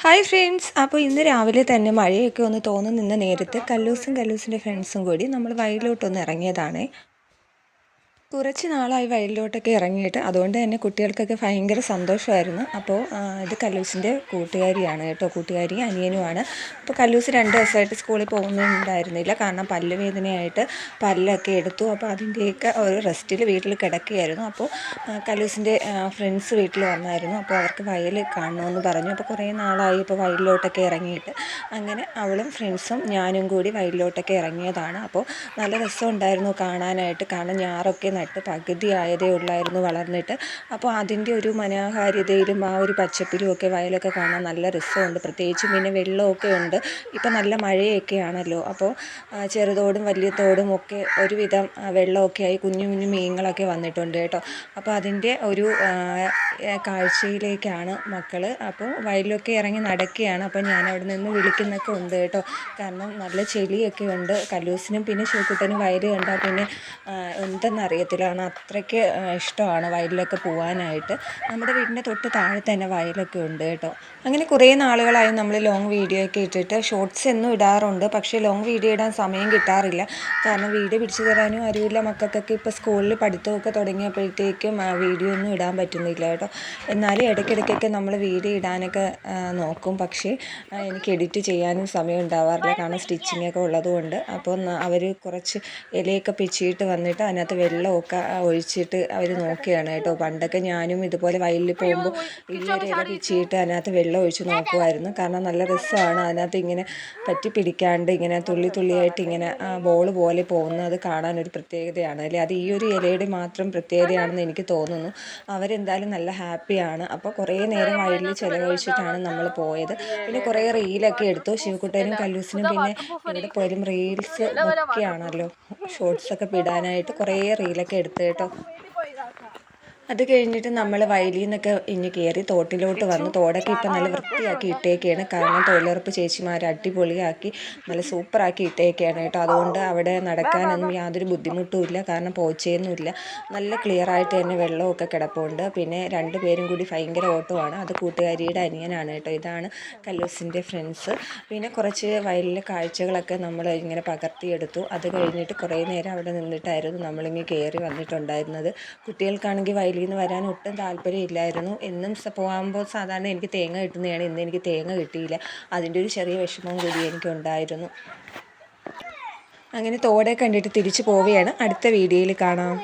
Hi friends, അപ്പോൾ ഇന്ന് രാവിലെ തന്നെ മഴയൊക്കെ ഒന്ന് തോന്നി നിന്ന നേരത്ത് കല്ലൂസിൻ്റെ ഫ്രണ്ട്സും കൂടി നമ്മൾ വയലിലോട്ടൊന്ന് ഇറങ്ങിയതാണ്. കുറച്ച് നാളായി വയലിലോട്ടൊക്കെ ഇറങ്ങിയിട്ട്, അതുകൊണ്ട് തന്നെ കുട്ടികൾക്കൊക്കെ ഭയങ്കര സന്തോഷമായിരുന്നു. അപ്പോൾ ഇത് കല്ലൂസിൻ്റെ കൂട്ടുകാരിയാണ് കേട്ടോ, കൂട്ടുകാരി അനിയനുമാണ്. അപ്പോൾ കല്ലൂസ് 2 ദിവസമായിട്ട് സ്കൂളിൽ പോകുന്നുണ്ടായിരുന്നില്ല, കാരണം പല്ല് വേദനയായിട്ട് പല്ലൊക്കെ എടുത്തു. അപ്പോൾ അതിൻ്റെയൊക്കെ ഒരു റെസ്റ്റിൽ വീട്ടിൽ കിടക്കുകയായിരുന്നു. അപ്പോൾ കല്ലൂസിൻ്റെ ഫ്രണ്ട്സ് വീട്ടിൽ വന്നായിരുന്നു. അപ്പോൾ അവർക്ക് വയൽ കാണണമെന്ന് പറഞ്ഞു. അപ്പോൾ കുറേ നാളായി ഇപ്പോൾ വയലിലോട്ടൊക്കെ ഇറങ്ങിയിട്ട്, അങ്ങനെ അവളും ഫ്രണ്ട്സും ഞാനും കൂടി വയലിലോട്ടൊക്കെ ഇറങ്ങിയതാണ്. അപ്പോൾ നല്ല രസമുണ്ടായിരുന്നു കാണാനായിട്ട്, കാരണം ഞാറൊക്കെ നട്ട് പകുതിയായതേ ഉള്ളായിരുന്നു വളർന്നിട്ട്. അപ്പോൾ അതിൻ്റെ ഒരു മനോഹാരിതയിലും ആ ഒരു പച്ചപ്പിലും ഒക്കെ വയലൊക്കെ കാണാൻ നല്ല രസമുണ്ട്. പ്രത്യേകിച്ചും പിന്നെ വെള്ളമൊക്കെ ഉണ്ട്. ഇപ്പം നല്ല മഴയൊക്കെ ആണല്ലോ, അപ്പോൾ ചെറുതോടും വലിയ തോടും ഒക്കെ ഒരുവിധം വെള്ളമൊക്കെ ആയി കുഞ്ഞു കുഞ്ഞു മീനുകളൊക്കെ വന്നിട്ടുണ്ട് കേട്ടോ. അപ്പോൾ അതിൻ്റെ ഒരു കാഴ്ചയിലേക്കാണ് മക്കൾ. അപ്പോൾ വയലിലൊക്കെ ഇറങ്ങി നടക്കുകയാണ്. അപ്പോൾ ഞാൻ അവിടെ നിന്ന് വിളിക്കുന്നൊക്കെ ഉണ്ട് കേട്ടോ, കാരണം നല്ല ചെളിയൊക്കെ ഉണ്ട്. കല്ലൂസിനും പിന്നെ ശിവക്കുട്ടനും വയൽ കണ്ടാൽ പിന്നെ എന്തെന്നറിയത്തില്ല, കാരണം അത്രയ്ക്ക് ഇഷ്ടമാണ് വയലിലൊക്കെ പോകാനായിട്ട്. നമ്മുടെ വീടിൻ്റെ തൊട്ട് താഴെ തന്നെ വയലൊക്കെ ഉണ്ട് കേട്ടോ. അങ്ങനെ കുറേ നാളുകളായി നമ്മൾ ലോങ് വീഡിയോ ഒക്കെ ഇട്ടിട്ട്, ഷോർട്സ് എന്നും ഇടാറുണ്ട്, പക്ഷേ ലോങ് വീഡിയോ ഇടാൻ സമയം കിട്ടാറില്ല. കാരണം വീഡിയോ പിടിച്ചു തരാനും അറിയില്ല. മക്കൾക്കൊക്കെ ഇപ്പോൾ സ്കൂളിൽ പഠിത്തമൊക്കെ തുടങ്ങിയപ്പോഴത്തേക്കും വീഡിയോ ഒന്നും ഇടാൻ പറ്റുന്നില്ല കേട്ടോ. എന്നാലും ഇടയ്ക്കിടയ്ക്കൊക്കെ നമ്മൾ വീഡിയോ ഇടാനൊക്കെ നോക്കും, പക്ഷേ എനിക്ക് എഡിറ്റ് ചെയ്യാനും സമയം ഉണ്ടാവാറില്ല, കാരണം സ്റ്റിച്ചിങ്ങൊക്കെ ഉള്ളതുകൊണ്ട്. അപ്പോൾ അവർ കുറച്ച് ഇലയൊക്കെ പിച്ചിയിട്ട് വന്നിട്ട് അതിനകത്ത് വെള്ളമൊക്കെ ഒഴിച്ചിട്ട് അവർ നോക്കുകയാണ് കേട്ടോ. പണ്ടൊക്കെ ഞാനും ഇതുപോലെ വയലിൽ പോകുമ്പോൾ വലിയൊരു ഇല പിച്ചിയിട്ട് അതിനകത്ത് വെള്ളം ഒഴിച്ച് നോക്കുമായിരുന്നു, കാരണം നല്ല രസമാണ്. അതിനകത്ത് ഇങ്ങനെ പറ്റി പിടിക്കാണ്ട് ഇങ്ങനെ തുള്ളി തുള്ളിയായിട്ട് ഇങ്ങനെ ബോൾ പോലെ പോകുന്നത് കാണാനൊരു പ്രത്യേകതയാണ് അല്ലേ. അത് ഈ ഒരു ഇലയുടെ മാത്രം പ്രത്യേകതയാണെന്ന് എനിക്ക് തോന്നുന്നു. അവരെന്തായാലും നല്ല ഹാപ്പിയാണ്. അപ്പോൾ കുറേ നേരം വയലിൽ ചിലവഴിച്ചിട്ടാണ് നമ്മൾ പോയത്. പിന്നെ കുറേ റീലൊക്കെ എടുത്തു. ശിവക്കുട്ടനും കല്ലൂസിനും പിന്നെ ഇവിടെ പോലും റീൽസ് ഒക്കെയാണല്ലോ, ഷോർട്സൊക്കെ ഇടാനായിട്ട് കുറേ റീലൊക്കെ എടുത്ത് കേട്ടോ. അത് കഴിഞ്ഞിട്ട് നമ്മൾ വയലിൽ നിന്നൊക്കെ ഇനി കയറി തോട്ടിലോട്ട് വന്നു. തോടൊക്കെ ഇപ്പം നല്ല വൃത്തിയാക്കി ഇട്ടേക്കാണ്, കാരണം തൊഴിലുറപ്പ് ചേച്ചിമാർ അടിപൊളിയാക്കി നല്ല സൂപ്പറാക്കി ഇട്ടേക്കാണ് കേട്ടോ. അതുകൊണ്ട് അവിടെ നടക്കാനൊന്നും യാതൊരു ബുദ്ധിമുട്ടുമില്ല, കാരണം പോച്ചയൊന്നുമില്ല. നല്ല ക്ലിയറായിട്ട് തന്നെ വെള്ളമൊക്കെ കിടപ്പുണ്ട്. പിന്നെ 2 പേരും കൂടി ഭയങ്കര ഓട്ടമാണ്. അത് കൂട്ടുകാരിയുടെ അനിയനാണ് കേട്ടോ. ഇതാണ് കല്ലൂസിൻ്റെ ഫ്രണ്ട്സ്. പിന്നെ കുറച്ച് വയലിലെ കാഴ്ചകളൊക്കെ നമ്മൾ ഇങ്ങനെ പകർത്തിയെടുത്തു. അത് കഴിഞ്ഞിട്ട് കുറേ നേരം അവിടെ നിന്നിട്ടായിരുന്നു നമ്മളിങ്ങനെ കയറി വന്നിട്ടുണ്ടായിരുന്നത്. കുട്ടികൾക്കാണെങ്കിൽ വയലിൽ നിന്ന് വരാൻ ഒട്ടും താല്പര്യമില്ലായിരുന്നു. എന്നും പോകുമ്പോൾ സാധാരണ എനിക്ക് തേങ്ങ കിട്ടുന്നതാണ്, ഇന്ന് എനിക്ക് തേങ്ങ കിട്ടിയില്ല. അതിൻ്റെ ഒരു ചെറിയ വിഷമവും കൂടി എനിക്കുണ്ടായിരുന്നു. അങ്ങനെ തോടെ കണ്ടിട്ട് തിരിച്ചു പോവുകയാണ്. അടുത്ത വീഡിയോയിൽ കാണാം.